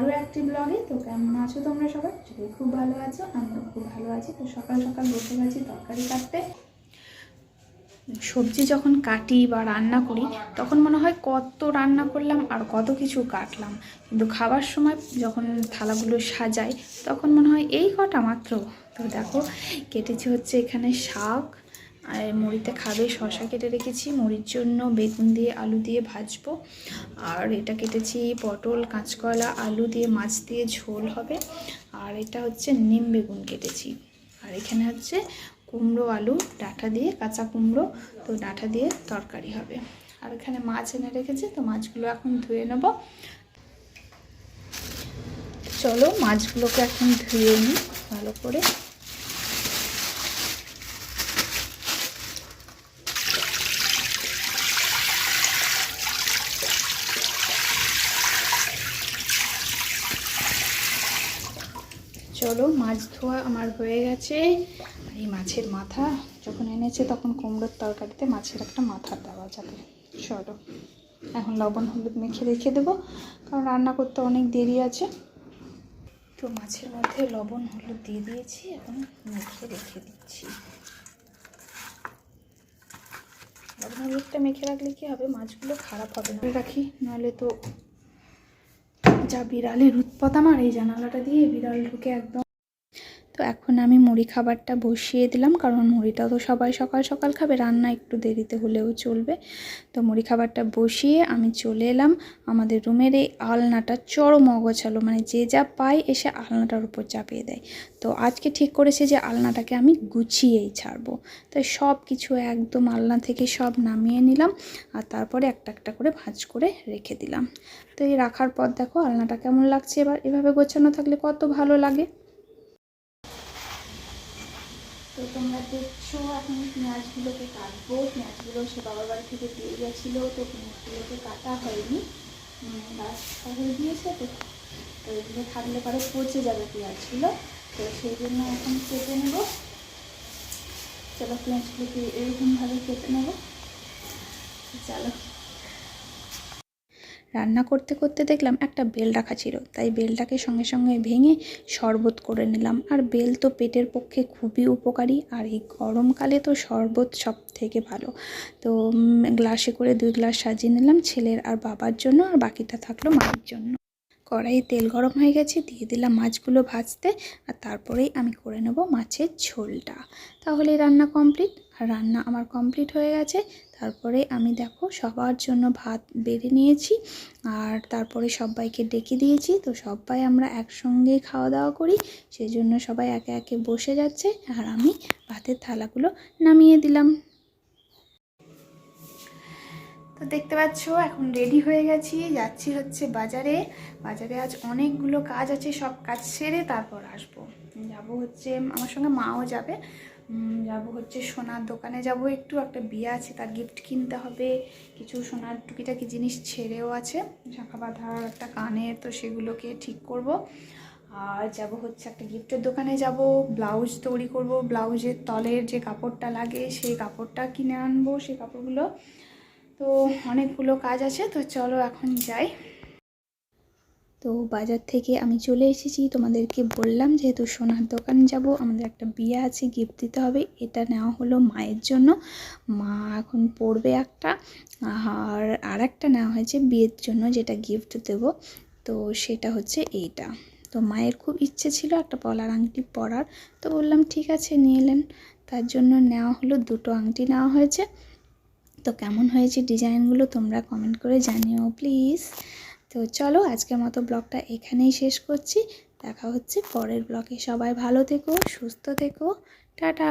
আরও একটি ব্লগে। তো কেমন আছো তোমরা সবাই? সবাই খুব ভালো আছো, আমিও খুব ভালো আছি। তো সকাল সকাল বসে গেছি তরকারি কাটতে। সবজি যখন কাটি বা রান্না করি তখন মনে হয় কত রান্না করলাম আর কত কিছু কাটলাম, কিন্তু খাবার সময় যখন থালাগুলো সাজাই তখন মনে হয় এই কটা মাত্র। তো দেখো কেটেছি হচ্ছে এখানে শাক, আর মুড়িতে খাবে শসা কেটে রেখেছি, মুড়ির জন্য বেগুন দিয়ে আলু দিয়ে ভাজবো। আর এটা কেটেছি পটল, কাঁচকলা, আলু দিয়ে মাছ দিয়ে ঝোল হবে। আর এটা হচ্ছে নিম বেগুন কেটেছি। আর এখানে হচ্ছে কুমড়ো আলু ডাঁটা দিয়ে, কাঁচা কুমড়ো, তো ডাঁটা দিয়ে তরকারি হবে। আর এখানে মাছ এনে রেখেছি, তো মাছগুলো এখন ধুয়ে নেব। চলো মাছগুলোকে এখন ধুয়ে নিই ভালো করে। চলো মাছ ধোয়া আমার হয়ে গেছে। আর এই মাছের মাথা যখন এনেছে তখন কুমড়োর তরকারিতে মাছের একটা মাথা দেওয়া যাবে। চলো এখন লবণ হলুদ মেখে রেখে দেবো, কারণ রান্না করতে অনেক দেরি আছে। তো মাছের মধ্যে লবণ হলুদ দিয়ে দিয়েছি, এখন মেখে রেখে দিচ্ছি। লবণ হলুদটা মেখে রাখলে কি হবে, মাছগুলো খারাপ হবে না। রাখি নাহলে তো যা বিড়ালের উৎপাত আমার এই জানালাটা দিয়ে, বিড়াল ঢুকে একদম। তো এখন আমি মুড়ি খাবারটা বসিয়ে দিলাম, কারণ মুড়িটাও তো সবাই সকাল সকাল খাবে, রান্না একটু দেরিতে হলেও চলবে। তো মুড়ি খাবারটা বসিয়ে আমি চলে এলাম আমাদের রুমের এই আলনাটা চরম অগোছালো, মানে যে যা পায় এসে আলনাটার উপর চাপিয়ে দেয়। তো আজকে ঠিক করেছি যে আলনাটাকে আমি গুছিয়েই ছাড়বো। তাই সব কিছু একদম আলনা থেকে সব নামিয়ে নিলাম, আর তারপরে একটা একটা করে ভাঁজ করে রেখে দিলাম। তো এই রাখার পর দেখো আলনাটা কেমন লাগছে। এবার এভাবে গোছানো থাকলে কত ভালো লাগে। তো তোমরা দেখছো এখন পেঁয়াজগুলোকে কাটবো। পেঁয়াজগুলো সে বাবার বাড়ি থেকে দিয়ে গেছিলো, তো পেঁয়াজগুলোকে কাটা হয়নি, গাছ হয়ে দিয়েছে। তো এগুলো থাকলে পরে পচে যাবে পেঁয়াজগুলো, তো সেই জন্য এখন কেটে নেব। চলো পেঁয়াজগুলোকে এরকমভাবে কেটে নেব। চলো রান্না করতে করতে দেখলাম একটা বেল রাখা ছিল, তাই বেলটাকে সঙ্গে সঙ্গে ভেঙে শরবত করে নিলাম। আর বেল তো পেটের পক্ষে খুবই উপকারী, আর এই গরমকালে তো শরবত সব থেকে ভালো। তো গ্লাসে করে 2 গ্লাস সাজিয়ে নিলাম ছেলের আর বাবার জন্য, আর বাকিটা থাকলো মায়ের জন্য। কড়াইয়ে তেল গরম হয়ে গেছে, দিয়ে দিলাম মাছগুলো ভাজতে, আর তারপরেই আমি করে নেব মাছের ঝোলটা। তাহলে রান্না কমপ্লিট। আর রান্না আমার কমপ্লিট হয়ে গেছে। তারপরে আমি দেখো সবার জন্য ভাত বেড়ে নিয়েছি, আর তারপরে সবাইকে ডেকে দিয়েছি। তো সবাই আমরা একসঙ্গে খাওয়া দাওয়া করি, সেই জন্য সবাই একে একে বসে যাচ্ছে, আর আমি ভাতের থালাগুলো নামিয়ে দিলাম। তো দেখতে পাচ্ছ এখন রেডি হয়ে গেছি, যাচ্ছি হচ্ছে বাজারে। বাজারে আজ অনেকগুলো কাজ আছে, সব কাজ সেরে তারপর আসবো। যাব হচ্ছে আমার সঙ্গে মাও যাবে। যাব হচ্ছে সোনার দোকানে যাব, একটু একটা বিয়ে আছে তার গিফট কিনতে হবে। কিছু সোনার টুকিটাকি জিনিস ছেড়েও আছে, শাঁখা বাঁধার একটা কানের, তো সেগুলোকে ঠিক করব। আর যাব হচ্ছে একটা গিফটের দোকানে যাব, ব্লাউজ তৈরি করব, ব্লাউজের তলের যে কাপড়টা লাগে সেই কাপড়টা কিনে আনবো, সেই কাপড়গুলো। তো অনেকগুলো কাজ আছে, তো চলো এখন যাই। তো বাজার থেকে আমি চলে এসেছি, তোমাদেরকে বললাম যেহেতু সোনার দোকান যাব, আমাদের একটা বিয়ে আছে, গিফট দিতে হবে। এটা নেওয়া হলো মায়ের জন্য, মা এখন পরবে একটা। আর একটা নেওয়া হয়েছে বিয়ের জন্য, যেটা গিফট দেব। তো সেটা হচ্ছে এইটা। তো মায়ের খুব ইচ্ছে ছিল একটা পলার আংটি পরার, তো বললাম ঠিক আছে নিয়ে এলেন। তার জন্য নেওয়া হলো, 2টো আংটি নেওয়া হয়েছে। তো কেমন হয়েছে ডিজাইনগুলো তোমরা কমেন্ট করে জানিও প্লিজ। তো চলো আজকের মতো ব্লগটা এখানেই শেষ করছি, দেখা হচ্ছে পরের ব্লগে। সবাই ভালো থেকো, সুস্থ থেকো, টাটা।